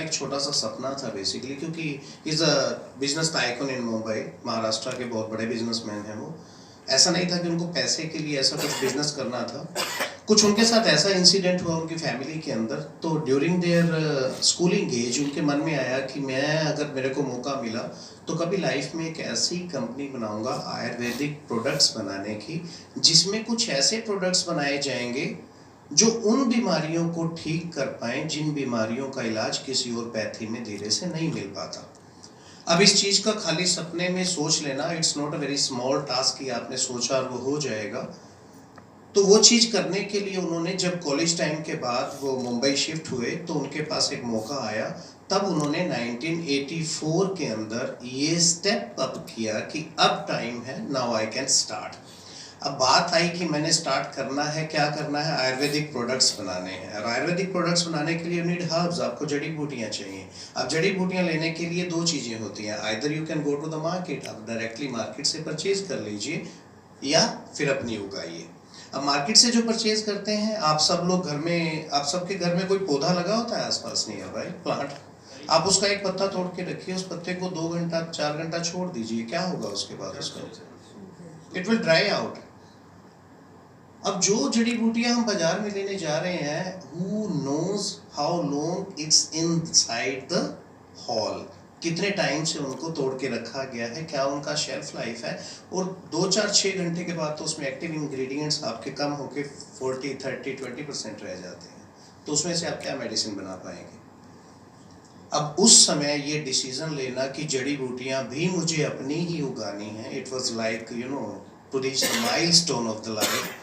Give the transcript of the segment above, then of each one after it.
एक छोटा सा सपना था बेसिकली, क्योंकि इज़ अ बिजनेस टाइकून इन मुंबई, महाराष्ट्र के बहुत बड़े बिजनेसमैन हैं वो। ऐसा नहीं था कि उनको पैसे के लिए ऐसा कुछ बिजनेस करना था। कुछ उनके साथ ऐसा इंसिडेंट हुआ उनकी फैमिली के अंदर, तो ड्यूरिंग देयर स्कूलिंग एज उनके मन में आया कि मैं अगर मेरे को मौका मिला तो कभी लाइफ में एक ऐसी कंपनी बनाऊंगा आयुर्वेदिक प्रोडक्ट्स बनाने की, जिसमें कुछ ऐसे प्रोडक्ट्स बनाए जाएंगे जो उन बीमारियों को ठीक कर पाएं जिन बीमारियों का इलाज किसी और पैथी में धीरे से नहीं मिल पाता। अब इस चीज़ का खाली सपने में सोच लेना, it's not a very small task कि आपने सोचा और वो हो जाएगा। तो वो चीज़ करने के लिए उन्होंने, जब कॉलेज टाइम के बाद वो मुंबई शिफ्ट हुए तो उनके पास एक मौका आया। तब उन्होंने 1984 के अंदर ये स्टेप अप किया कि अब टाइम है, नाउ आई कैन स्टार्ट। अब बात आई कि मैंने स्टार्ट करना है, क्या करना है, आयुर्वेदिक प्रोडक्ट्स बनाने हैं। और आयुर्वेदिक प्रोडक्ट्स बनाने के लिए यू नीड हर्ब्स, आपको जड़ी बूटियाँ चाहिए। अब जड़ी बूटियाँ लेने के लिए दो चीज़ें होती हैं, either you can go to the market, आप डायरेक्टली मार्केट से परचेज कर लीजिए, या फिर अपनी उगाइए। अब मार्केट से जो परचेज करते हैं, आप सब लोग घर में, आप सबके घर में कोई पौधा लगा होता है आसपास, नहीं है भाई, प्लांट। आप उसका एक पत्ता तोड़ के रखिए, उस पत्ते को 2 घंटा 4 घंटा छोड़ दीजिए, क्या होगा उसके बाद उसका, इट विल ड्राई आउट। अब जो जड़ी बूटियां हम बाजार में लेने जा रहे हैं, who knows how long it's inside the hall, कितने टाइम से उनको तोड़ के रखा गया है, क्या उनका शेल्फ लाइफ है, और 2-4-6 घंटे के बाद तो उसमें एक्टिव इंग्रेडिएंट्स आपके कम होके 40, 30, 20% रह जाते हैं। तो उसमें से आप क्या मेडिसिन बना पाएंगे। अब उस समय ये डिसीजन लेना कि जड़ी बूटियां भी मुझे अपनी ही उगानी है, it was like to reach the milestone of the life,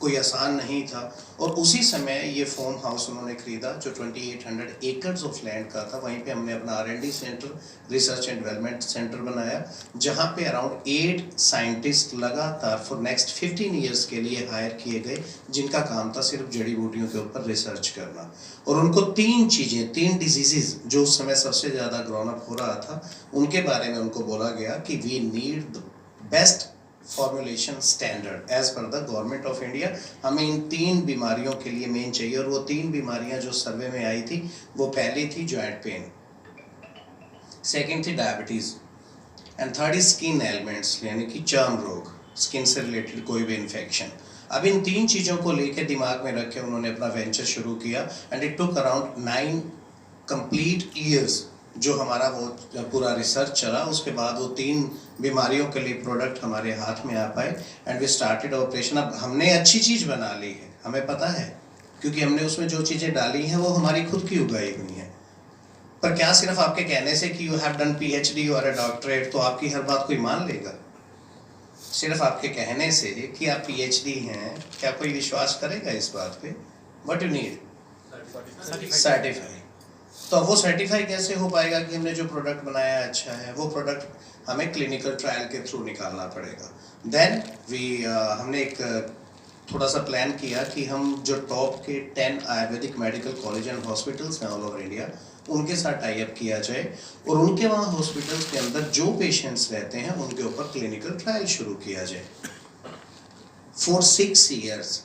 कोई आसान नहीं था। और उसी समय ये फार्म हाउस उन्होंने खरीदा जो 2800 एकर्स ऑफ लैंड का था। वहीं पे हमने अपना R&D centre, research and development centre बनाया, जहाँ पे अराउंड 8 साइंटिस्ट लगातार फॉर नेक्स्ट 15 ईयर्स के लिए हायर किए गए, जिनका काम था सिर्फ जड़ी बूटियों के ऊपर रिसर्च करना। और उनको 3 चीज़ें, 3 डिजीजेज जो उस समय सबसे ज़्यादा ग्रोन अप हो रहा था, उनके बारे में उनको बोला गया कि we need the best formulation standard as per the government of India. हमें इन 3 बीमारियों के लिए मेन चाहिए, और वो 3 बीमारियां जो सर्वे में आई थी, वो पहली थी जॉइंट पेन, सेकंड थी diabetes, and third is skin elements, यानी कि चर्म रोग, स्किन से रिलेटेड कोई भी इन्फेक्शन। अब इन 3 चीज़ों को लेकर दिमाग में रखे उन्होंने अपना वेंचर शुरू किया, and it took around 9 complete years जो हमारा वो पूरा रिसर्च चला। उसके बाद वो 3 बीमारियों के लिए प्रोडक्ट हमारे हाथ में आ पाए, एंड वी स्टार्टेड ऑपरेशन। अब हमने अच्छी चीज़ बना ली है, हमें पता है, क्योंकि हमने उसमें जो चीज़ें डाली हैं वो हमारी खुद की उगाई हुई हैं। पर क्या सिर्फ आपके कहने से कि यू हैव डन PhD और अ डॉक्टरेट तो आपकी हर बात कोई मान लेगा? सिर्फ आपके कहने से कि आप PhD हैं, क्या कोई विश्वास करेगा इस बात पे? What you need? सर्टिफाई। तो वो सर्टिफाई कैसे हो पाएगा कि हमने जो प्रोडक्ट बनाया अच्छा है? वो प्रोडक्ट हमें क्लिनिकल ट्रायल के थ्रू निकालना पड़ेगा। देन हमने एक थोड़ा सा प्लान किया कि हम जो टॉप के 10 Ayurvedic medical college and hospitals हैं ऑल ओवर इंडिया, उनके साथ टाई अप किया जाए, और उनके वहाँ हॉस्पिटल्स के अंदर जो पेशेंट्स रहते हैं उनके ऊपर क्लिनिकल ट्रायल शुरू किया जाए। For 6 years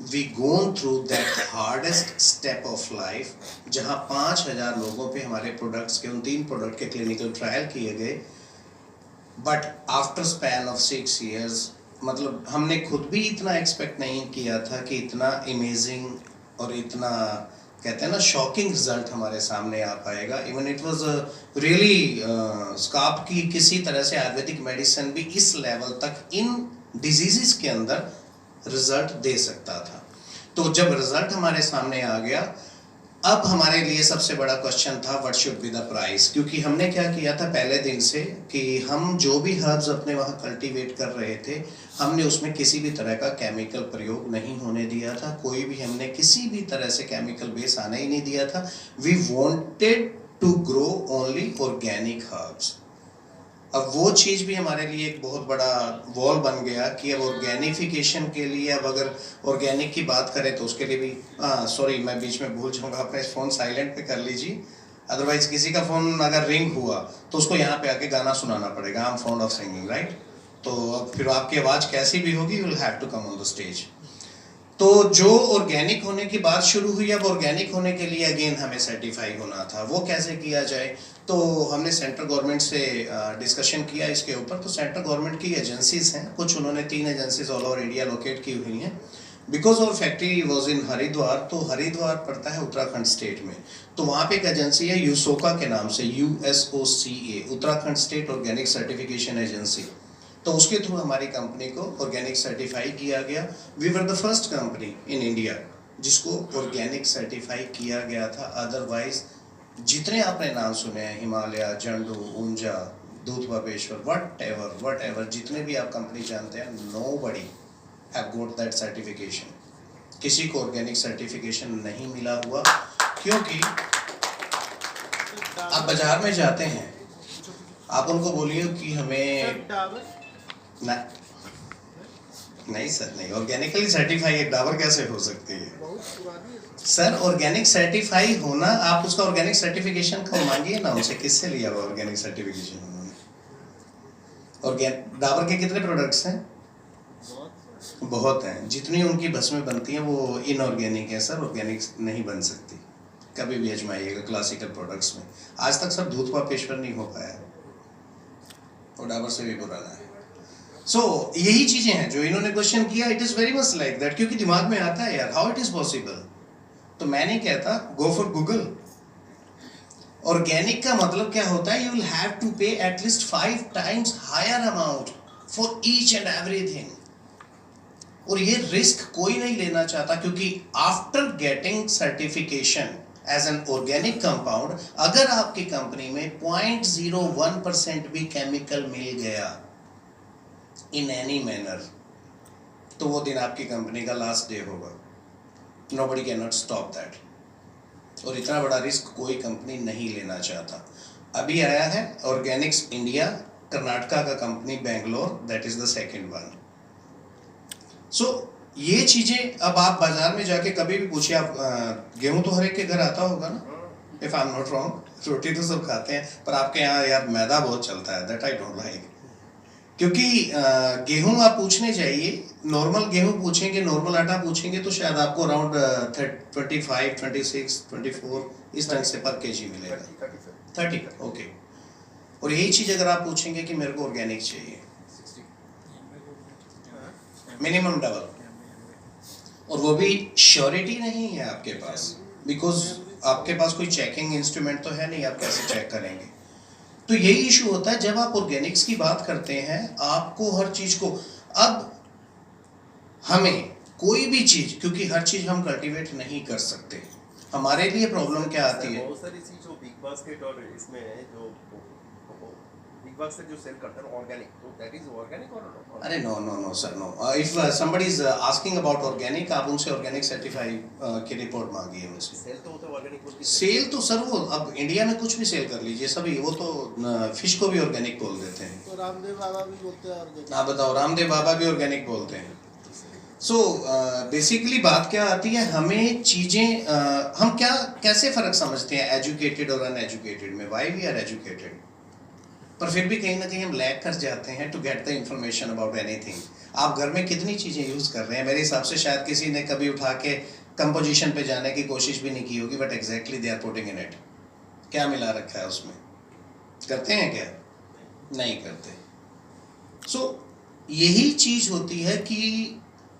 we gone through that hardest step of life, जहाँ 5000 लोगों पे हमारे प्रोडक्ट्स के, उन 3 प्रोडक्ट के क्लिनिकल ट्रायल किए गए। But after span of 6 years, मतलब हमने खुद भी इतना एक्सपेक्ट नहीं किया था कि इतना अमेजिंग और इतना, कहते हैं ना, शॉकिंग रिजल्ट हमारे सामने आ पाएगा। इवन इट वाज रियली स्काप की किसी तरह से आयुर्वेदिक मेडिसिन भी इस लेवल तक इन डिजीजेस के अंदर रिजल्ट दे सकता था। तो जब रिजल्ट हमारे सामने आ गया, अब हमारे लिए सबसे बड़ा क्वेश्चन था what should be the price. क्योंकि हमने क्या किया था पहले दिन से कि हम जो भी हर्ब्स अपने वहाँ कल्टीवेट कर रहे थे, हमने उसमें किसी भी तरह का केमिकल प्रयोग नहीं होने दिया था, कोई भी हमने किसी भी तरह से केमिकल बेस आने ही नहीं दिया था। We wanted to grow only organic herbs. अब वो चीज़ भी हमारे लिए एक बहुत बड़ा वॉल बन गया कि अब ऑर्गेनिफिकेशन के लिए, अब अगर ऑर्गेनिक की बात करें तो उसके लिए भी, सॉरी मैं बीच में भूल जाऊँगा, अपने फ़ोन साइलेंट पे कर लीजिए, अदरवाइज किसी का फ़ोन अगर रिंग हुआ तो उसको यहाँ पे आके गाना सुनाना पड़ेगा। I am fond of singing, right? तो अब फिर आपकी आवाज़ कैसी भी होगी, you will have to come on the stage. तो जो ऑर्गेनिक होने की बात शुरू हुई, अब ऑर्गेनिक होने के लिए अगेन हमें सर्टिफाई होना था। वो कैसे किया जाए, तो हमने सेंट्रल गवर्नमेंट से डिस्कशन किया इसके ऊपर। तो सेंट्रल गवर्नमेंट की एजेंसीज हैं कुछ, उन्होंने 3 agencies all over India locate की हुई हैं। बिकॉज और फैक्ट्री वॉज इन हरिद्वार, तो हरिद्वार पड़ता है उत्तराखंड स्टेट में। तो वहाँ पे एक एजेंसी है यूसोका के नाम से, USOCA, Uttarakhand state organic certification agency. तो उसके थ्रू हमारी कंपनी को ऑर्गेनिक सर्टिफाई किया गया। We were the first company in India जिसको ऑर्गेनिक सर्टिफाई किया गया था। अदरवाइज जितने आपने नाम सुने हैं, हिमालय, जंडू, ऊंजा, दूध बाबेश्वर, वट एवर जितने भी आप कंपनी जानते हैं, nobody have got that certification. किसी को ऑर्गेनिक सर्टिफिकेशन नहीं मिला हुआ, क्योंकि आप बाजार में जाते हैं, आप उनको बोलिए कि हमें नहीं सर, नहीं, ऑर्गेनिकली सर्टिफाई एक डाबर कैसे हो सकती है सर? ऑर्गेनिक सर्टिफाई होना, आप उसका ऑर्गेनिक सर्टिफिकेशन को मांगिए ना उनसे, किससे लिया हुआ ऑर्गेनिक सर्टिफिकेशन उन्होंने? डाबर के कितने प्रोडक्ट्स हैं? बहुत हैं। जितनी उनकी भस्में बनती हैं वो इनऑर्गेनिक है सर, ऑर्गेनिक नहीं बन सकती। कभी भी आजमाइएगा क्लासिकल प्रोडक्ट्स में। आज तक सर दूध पेशवर नहीं हो पाया, और डाबर से भी पुराना है। सो यही चीजें हैं जो इन्होंने क्वेश्चन किया। It is very much like that, क्योंकि दिमाग में आता है यार, हाउ इट इज पॉसिबल। तो मैं नहीं कहता गो फॉर गूगल। ऑर्गेनिक का मतलब क्या होता है? You will have to pay at least 5 times higher amount for each and everything. और ये रिस्क कोई नहीं लेना चाहता, क्योंकि after getting certification as an organic compound, अगर आपकी कंपनी में 0.01% भी केमिकल मिल गया इन एनी मैनर, तो वो दिन आपकी कंपनी का लास्ट डे होगा। Nobody can not stop that. और इतना बड़ा रिस्क कोई कंपनी नहीं लेना चाहता। अभी आया है ऑर्गेनिक्स इंडिया, कर्नाटका का कंपनी, Bangalore, that is the second one. So ये चीजें अब आप बाजार में जाके कभी भी पूछिए, आप गेहूं तो हर एक के घर आता होगा ना, if I am not wrong. रोटी तो सब खाते हैं, पर आपके यहाँ यार मैदा बहुत चलता है, दैट आई डोंट लाइक। क्योंकि गेहूं आप पूछने जाइए, नॉर्मल गेहूं पूछेंगे, नॉर्मल आटा पूछेंगे, तो शायद आपको अराउंड 25, 26, 24 इस ढंग से पर केजी मिलेगा। 30, ओके। और यही चीज अगर आप पूछेंगे कि मेरे को ऑर्गेनिक चाहिए, मिनिमम डबल, और वो भी श्योरिटी नहीं है आपके पास, बिकॉज आपके पास कोई चेकिंग इंस्ट्रूमेंट तो है नहीं, आप कैसे चेक करेंगे? तो यही इशू होता है जब आप ऑर्गेनिक्स की बात करते हैं। आपको हर चीज को, अब हमें कोई भी चीज, क्योंकि हर चीज हम कल्टीवेट नहीं कर सकते, हमारे लिए प्रॉब्लम क्या आती है? बहुत सारी चीज जो बिग बास्केट और इसमें जो बिग बास्केट जो सेल करते हैं ऑर्गेनिक, तो दैट इज ऑर्गेनिक और नॉट? अरे no sir, no. If somebody is asking about organic, आप उनसे ऑर्गेनिक सर्टिफाई की रिपोर्ट मांगिए उनसे। सेल तो होता है ऑर्गेनिक बोल के। सेल तो सर वो अब इंडिया में कुछ भी सेल कर लीजिए सभी, वो तो फिश को भी ऑर्गेनिक बोल देते हैं। तो रामदेव बाबा भी बोलते हैं ऑर्गेनिक। आप बताओ, रामदेव बाबा भी ऑर्गेनिक बोलते हैं। सो बेसिकली बात क्या आती है, हमें चीजें हम क्या कैसे फर्क समझते हैं एजुकेटेड और अनएजुकेटेड में? वाई वी आर एजुकेटेड, पर फिर भी कहीं ना कहीं हम लैग कर जाते हैं to get the information about anything. आप घर में कितनी चीजें यूज कर रहे हैं? मेरे हिसाब से शायद किसी ने कभी उठा के कंपोजिशन पे जाने की कोशिश भी नहीं की होगी, but exactly they are putting in it. क्या मिला रखा है उसमें? करते हैं क्या? नहीं करते। सो यही चीज होती है कि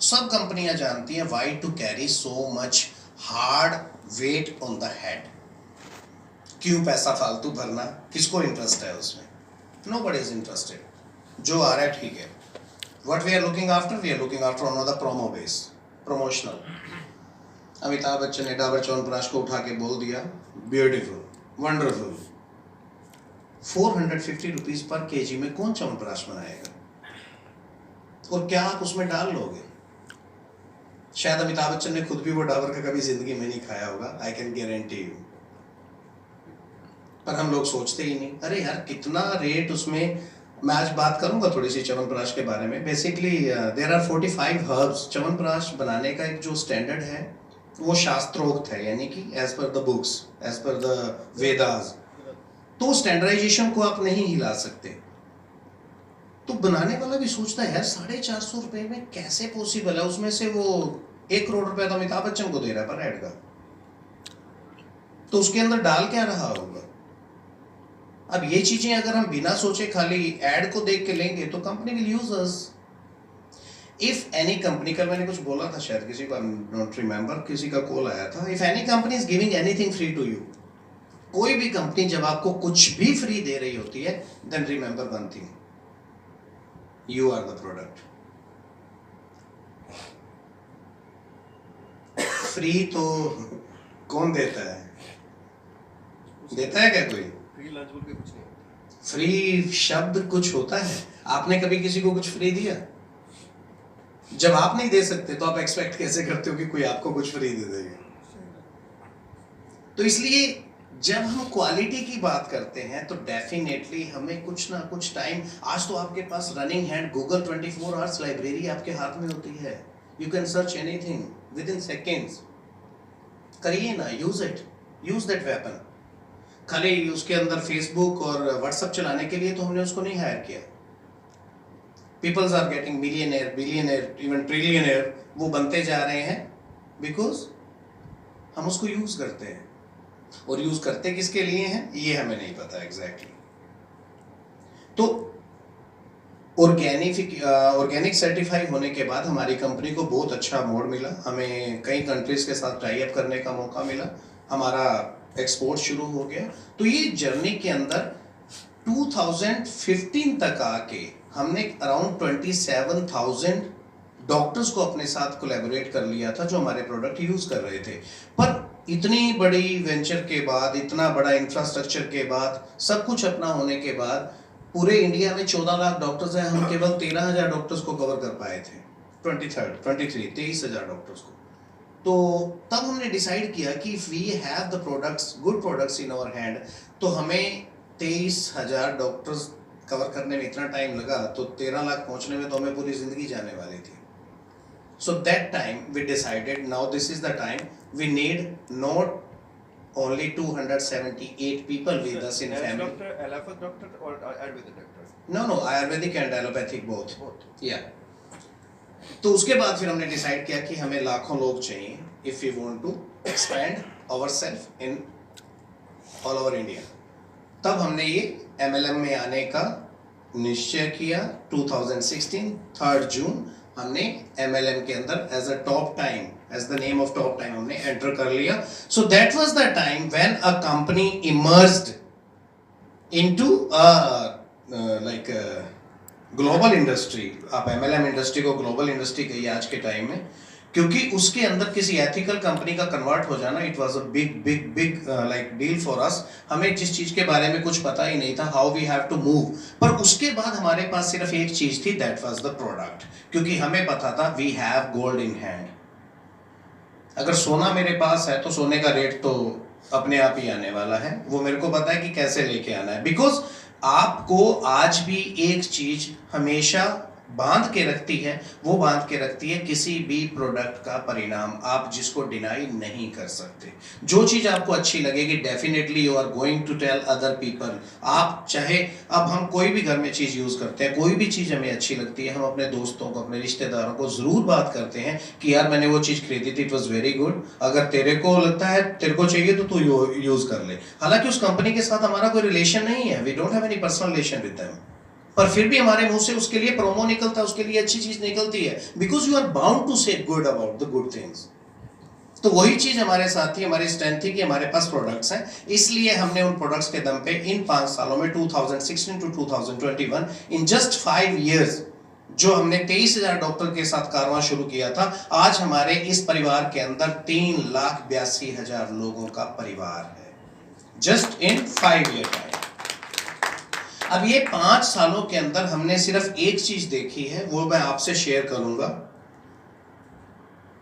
सब कंपनियां जानती हैं why to carry so much hard weight on the head. क्यों पैसा फालतू भरना? किसको इंटरेस्ट है उसमें? Nobody is interested. जो आ रहा है ठीक है। What we are looking after? We are looking after another promo base, promotional. Amitabh Bachchan ने डाबर च्यवनप्राश को उठा के बोल दिया beautiful, wonderful. 450 rupees per KG में कौन च्यवनप्राश बनाएगा? और क्या आप उसमें डाल लोगे? शायद अमिताभ बच्चन ने खुद भी वो डाबर का कभी जिंदगी में नहीं खाया होगा, आई कैन गारंटी यू। पर हम लोग सोचते ही नहीं। अरे यार कितना रेट उसमें। मैं आज बात करूंगा थोड़ी सी च्यवनप्राश के बारे में। Basically there are 45 herbs. Chyawanprash बनाने का एक जो स्टैंडर्ड है वो शास्त्रोक्त है, यानी कि as per the books, as per the Vedas. तो स्टैंडर्डाइजेशन को आप नहीं हिला सकते। तो बनाने वाला भी सोचता है यार 450 रुपए में कैसे पॉसिबल है? उसमें से वो 1 करोड़ रुपया तो अमिताभ बच्चन को दे रहा है पर ऐड का, तो उसके अंदर डाल क्या रहा होगा? अब ये चीजें अगर हम बिना सोचे खाली ऐड को देख के लेंगे तो company will use us. If any company, कल मैंने कुछ बोला था शायद किसी को, आई एम नॉट रिमेंबर, किसी का कॉल आया था, if any company is giving anything free to you, कोई भी कंपनी जब आपको कुछ भी फ्री दे रही होती है, then remember one thing, you are the product. Free तो कौन देता है? देता है क्या कोई? फ्री लंच बोल के कुछ नहीं होता। फ्री शब्द कुछ होता है? आपने कभी किसी को कुछ फ्री दिया? जब आप नहीं दे सकते तो आप एक्सपेक्ट कैसे करते हो कि कोई आपको कुछ फ्री दे देगा? तो इसलिए जब हम क्वालिटी की बात करते हैं तो डेफिनेटली हमें कुछ ना कुछ टाइम, आज तो आपके पास running hand Google 24 hours library आपके हाथ में होती है, you can search anything within seconds. करिए ना, use it, use that weapon. खाली उसके अंदर फेसबुक और व्हाट्सएप चलाने के लिए तो हमने उसको नहीं हायर किया। Peoples are getting millionaire, billionaire, even trillionaire, वो बनते जा रहे हैं बिकॉज हम उसको यूज करते हैं। और यूज करते किसके लिए हैं ये हमें नहीं पता एग्जैक्टली। तो ऑर्गेनिक सर्टिफाई होने के बाद हमारी कंपनी को बहुत अच्छा मोड मिला, हमें कई कंट्रीज के साथ टाई अप करने का मौका मिला, हमारा एक्सपोर्ट शुरू हो गया। तो ये जर्नी के अंदर 2015 तक आके हमने अराउंड 27,000 डॉक्टर्स को अपने साथ कोलैबोरेट कर लिया था जो हमारे प्रोडक्ट यूज कर रहे थे। पर इतनी बड़ी वेंचर के बाद, इतना बड़ा इंफ्रास्ट्रक्चर के बाद, सब कुछ अपना होने के बाद, पूरे इंडिया में 14 लाख डॉक्टर्स हैं, हम केवल 13,000 डॉक्टर्स को कवर कर पाए थे। 23,000 डॉक्टर्स को। तो तब हमने डिसाइड किया कि if we have the products, good products in our hand, तो हमें 23,000 डॉक्टर्स कवर करने में इतना टाइम लगा, तो 13 लाख पहुंचने में तो हमें पूरी जिंदगी जाने वाली थी। So that time we decided now this is the time we need not only 278 people with us in family. Doctor, allopathic doctor or Ayurvedic doctor? No, Ayurvedic and allopathic both. Both. Yeah. तो उसके बाद फिर हमने decide किया कि हमें लाखों लोग चाहिए if we want to expand ourselves in all over India. तब हमने ये MLM में आने का निश्चय किया। 2016 3 जून हमने MLM के अंदर as a top time, as the name of top time हमने एंटर कर लिया। So that was the time when a company emerged into like global industry. आप MLM इंडस्ट्री को ग्लोबल इंडस्ट्री कहिए आज के टाइम में, क्योंकि उसके अंदर किसी एथिकल कंपनी का कन्वर्ट हो जाना, it was a big like deal for us. हमें जिस चीज के बारे में कुछ पता ही नहीं था, how we have to move. पर उसके बाद हमारे पास सिर्फ एक चीज थी, दैट वाज द प्रोडक्ट, क्योंकि हमें पता था we have gold in hand. अगर सोना मेरे पास है तो सोने का रेट तो अपने आप ही आने वाला है, वो मेरे को पता है कि कैसे लेके आना है। बिकॉज आपको आज भी एक चीज हमेशा बांध के रखती है, वो बांध के रखती है किसी भी प्रोडक्ट का परिणाम, आप जिसको डिनाई नहीं कर सकते। जो चीज आपको अच्छी लगेगी definitely you are going to tell other people. आप चाहे, अब हम कोई भी घर में चीज यूज करते हैं, कोई भी चीज हमें अच्छी लगती है, हम अपने दोस्तों को, अपने रिश्तेदारों को जरूर बात करते हैं कि यार मैंने वो चीज खरीदी थी, इट वॉज वेरी गुड, अगर तेरे को लगता है, तेरे को चाहिए तो तू यूज कर ले। हालांकि उस कंपनी के साथ हमारा कोई रिलेशन नहीं है, we don't have any personal relation with them, पर फिर भी हमारे मुंह से उसके लिए प्रोमो निकलता है, उसके लिए अच्छी चीज निकलती है, because you are bound to say good about the good things. तो वही चीज हमारे साथ थी, हमारी स्ट्रेंथ थी कि हमारे पास प्रोडक्ट्स हैं, इसलिए हमने उन प्रोडक्ट्स के दम पे इन 5 सालों में 2016 टू 2021 इन जस्ट 5 years जो हमने 23,000 डॉक्टर के साथ कारवां शुरू किया था, आज हमारे इस परिवार के अंदर 3,82,000 लोगों का परिवार है, जस्ट इन 5 year टाइम। अब ये 5 सालों के अंदर हमने सिर्फ एक चीज देखी है, वो मैं आपसे शेयर करूंगा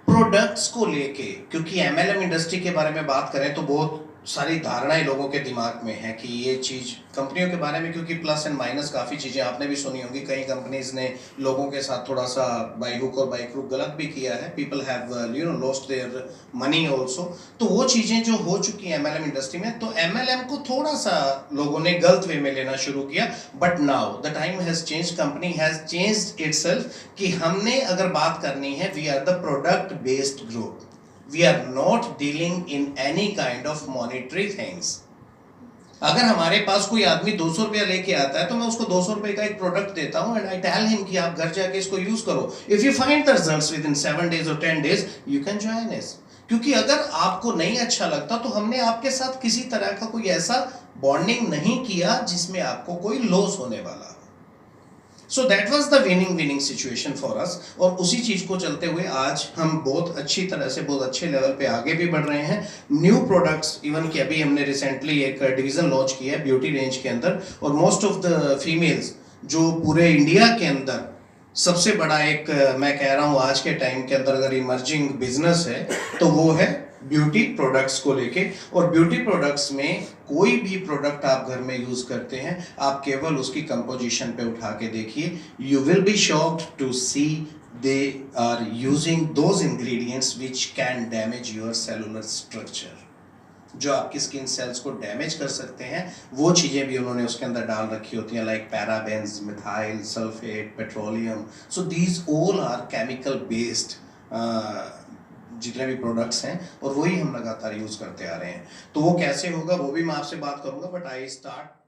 प्रोडक्ट्स को लेके, क्योंकि MLM इंडस्ट्री के बारे में बात करें तो बहुत सारी धारणाएं लोगों के दिमाग में है कि ये चीज़ कंपनियों के बारे में, क्योंकि प्लस एंड माइनस काफ़ी चीज़ें आपने भी सुनी होंगी, कई कंपनीज ने लोगों के साथ थोड़ा सा बाई हुक और बाई क्रूक गलत भी किया है, people have lost their money also. तो वो चीज़ें जो हो चुकी हैं एमएलएम इंडस्ट्री में, तो एमएलएम को थोड़ा सा लोगों ने गलत वे में लेना शुरू किया। But now the time has change, company has changed itself कि हमने अगर बात करनी है, we are the product based group, we are not dealing in any kind of monetary things। अगर हमारे पास कोई आदमी 200 रुपया लेके आता है तो मैं उसको 200 रुपए का एक प्रोडक्ट देता हूं एंड आई टेल हिम कि आप घर जाके इसको यूज करो, if you find the results with in 7 days और 10 days you can join us. क्योंकि अगर आपको नहीं अच्छा लगता तो हमने आपके साथ किसी तरह का कोई ऐसा बॉन्डिंग नहीं किया जिसमें आपको कोई लॉस होने वाला। सो that was the winning situation for us. और उसी चीज को चलते हुए आज हम बहुत अच्छी तरह से बहुत अच्छे लेवल पे आगे भी बढ़ रहे हैं। न्यू प्रोडक्ट्स, इवन कि अभी हमने रिसेंटली एक डिवीजन लॉन्च किया है ब्यूटी रेंज के अंदर, और मोस्ट ऑफ द फीमेल्स जो पूरे इंडिया के अंदर सबसे बड़ा एक मैं कह रहा हूँ आज के टाइम के अंदर अगर इमर्जिंग बिजनेस है तो वो है ब्यूटी प्रोडक्ट्स को लेके। और ब्यूटी प्रोडक्ट्स में कोई भी प्रोडक्ट आप घर में यूज करते हैं, आप केवल उसकी कंपोजिशन पे उठा के देखिए, you will be shocked to see they are using those ingredients which can damage your cellular structure. जो आपकी स्किन सेल्स को डैमेज कर सकते हैं वो चीज़ें भी उन्होंने उसके अंदर डाल रखी होती हैं, like parabens, methyl sulphate, petroleum. So these all are chemical based जितने भी प्रोडक्ट्स हैं, और वही हम लगातार यूज़ करते आ रहे हैं। तो वो कैसे होगा वो भी मैं आपसे बात करूंगा, बट आई स्टार्ट